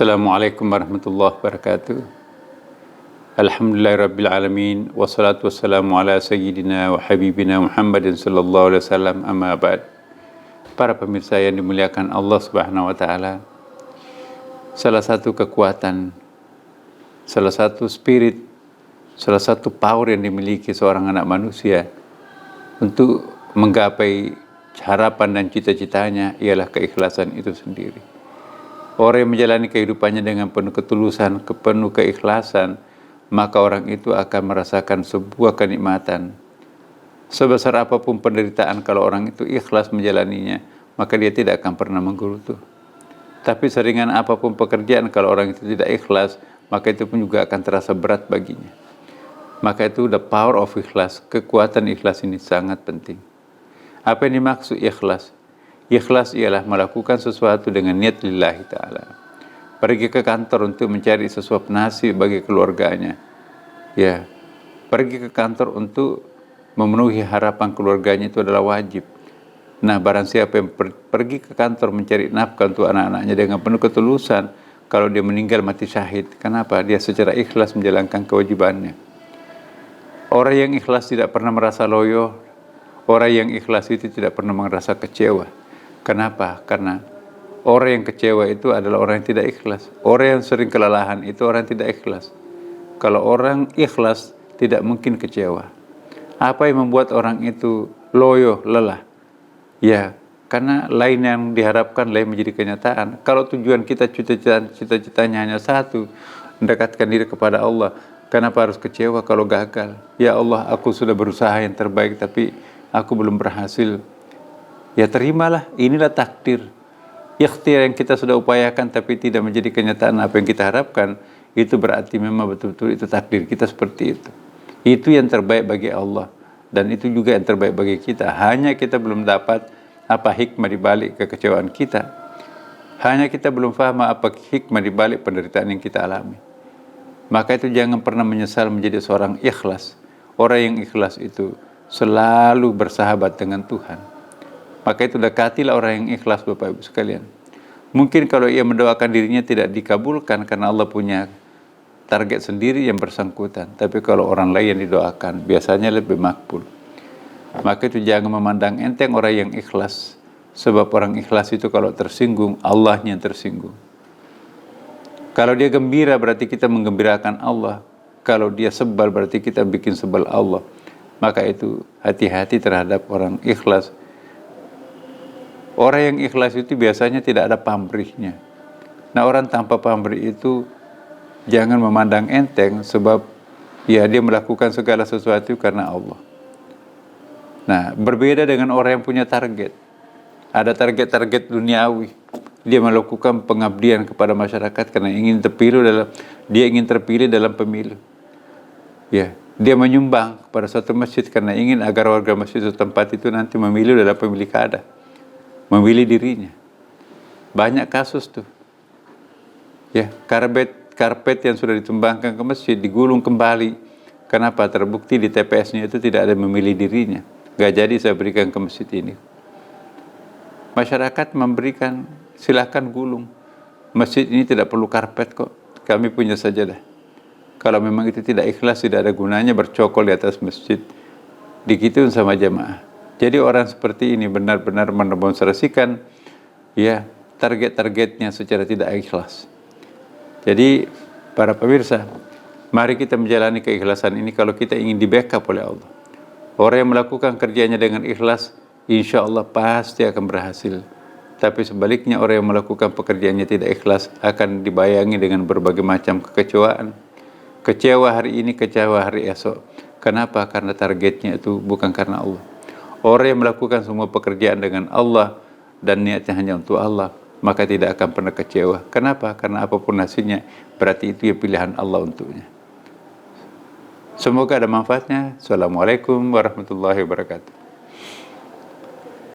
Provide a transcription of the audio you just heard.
Assalamualaikum warahmatullahi wabarakatuh. Alhamdulillahirrabbilalamin. Wassalatu wassalamu ala sayyidina wa habibina Muhammadin sallallahu alaihi wasallam, amma ba'd. Para pemirsa yang dimuliakan Allah subhanahu wa ta'ala, salah satu kekuatan, salah satu spirit, salah satu power yang dimiliki seorang anak manusia untuk menggapai harapan dan cita-citanya ialah keikhlasan itu sendiri. Orang yang menjalani kehidupannya dengan penuh ketulusan, penuh keikhlasan, maka orang itu akan merasakan sebuah kenikmatan. Sebesar apapun penderitaan, kalau orang itu ikhlas menjalaninya, maka dia tidak akan pernah menggerutu. Tapi seringan apapun pekerjaan, kalau orang itu tidak ikhlas, maka itu pun juga akan terasa berat baginya. Maka itu the power of ikhlas, kekuatan ikhlas ini sangat penting. Apa yang dimaksud ikhlas? Ikhlas ialah melakukan sesuatu dengan niat lillahi ta'ala. Pergi ke kantor untuk mencari sesuap nasi bagi keluarganya. Ya, pergi ke kantor untuk memenuhi harapan keluarganya itu adalah wajib. Nah, barang siapa yang pergi ke kantor mencari nafkah untuk anak-anaknya dengan penuh ketulusan, kalau dia meninggal mati syahid. Kenapa? Dia secara ikhlas menjalankan kewajibannya. Orang yang ikhlas tidak pernah merasa loyo. Orang yang ikhlas itu tidak pernah merasa kecewa. Kenapa? Karena orang yang kecewa itu adalah orang yang tidak ikhlas. Orang yang sering kelelahan itu orang yang tidak ikhlas. Kalau orang ikhlas, tidak mungkin kecewa. Apa yang membuat orang itu loyo, lelah? Ya, karena lain yang diharapkan, lain menjadi kenyataan. Kalau tujuan kita, cita-citanya hanya satu, mendekatkan diri kepada Allah, kenapa harus kecewa kalau gagal? Ya Allah, aku sudah berusaha yang terbaik, tapi aku belum berhasil. Ya terimalah, inilah takdir. Ikhtiar yang kita sudah upayakan tapi tidak menjadi kenyataan apa yang kita harapkan, itu berarti memang betul-betul itu takdir kita seperti itu. Itu yang terbaik bagi Allah, dan itu juga yang terbaik bagi kita. Hanya kita belum dapat apa hikmah di balik kekecewaan kita. Hanya kita belum paham apa hikmah di balik penderitaan yang kita alami. Maka itu jangan pernah menyesal menjadi seorang ikhlas. Orang yang ikhlas itu selalu bersahabat dengan Tuhan. Maka itu dekatilah orang yang ikhlas, Bapak Ibu sekalian. Mungkin kalau ia mendoakan dirinya tidak dikabulkan karena Allah punya target sendiri yang bersangkutan. Tapi kalau orang lain yang didoakan, biasanya lebih makbul. Maka itu jangan memandang enteng orang yang ikhlas. Sebab orang ikhlas itu kalau tersinggung, Allahnya yang tersinggung. Kalau dia gembira berarti kita menggembirakan Allah. Kalau dia sebal berarti kita bikin sebal Allah. Maka itu hati-hati terhadap orang ikhlas. Orang yang ikhlas itu biasanya tidak ada pamrihnya. Nah, orang tanpa pamrih itu jangan memandang enteng, sebab ya dia melakukan segala sesuatu karena Allah. Nah, berbeda dengan orang yang punya target. Ada target-target duniawi. Dia melakukan pengabdian kepada masyarakat karena dia ingin terpilih dalam pemilu. Ya, dia menyumbang kepada suatu masjid karena ingin agar warga masjid setempat itu nanti memilih dalam pemilih kada. Memilih dirinya. Banyak kasus tuh. Ya, karpet yang sudah ditumbangkan ke masjid digulung kembali. Kenapa? Terbukti di TPS-nya itu tidak ada memilih dirinya. Gak jadi saya berikan ke masjid ini. Masyarakat memberikan, silakan gulung. Masjid ini tidak perlu karpet kok. Kami punya sajadah. Kalau memang itu tidak ikhlas, tidak ada gunanya bercokol di atas masjid. Digituin sama jamaah. Jadi orang seperti ini benar-benar mendemonstrasikan ya target-targetnya secara tidak ikhlas. Jadi para pemirsa, mari kita menjalani keikhlasan ini kalau kita ingin di-backup oleh Allah. Orang yang melakukan kerjanya dengan ikhlas, insya Allah pasti akan berhasil. Tapi sebaliknya orang yang melakukan pekerjaannya tidak ikhlas akan dibayangi dengan berbagai macam kekecewaan. Kecewa hari ini, kecewa hari esok. Kenapa? Karena targetnya itu bukan karena Allah. Orang yang melakukan semua pekerjaan dengan Allah dan niatnya hanya untuk Allah, maka tidak akan pernah kecewa. Kenapa? Karena apapun hasilnya, berarti itu ya pilihan Allah untuknya. Semoga ada manfaatnya. Assalamualaikum warahmatullahi wabarakatuh.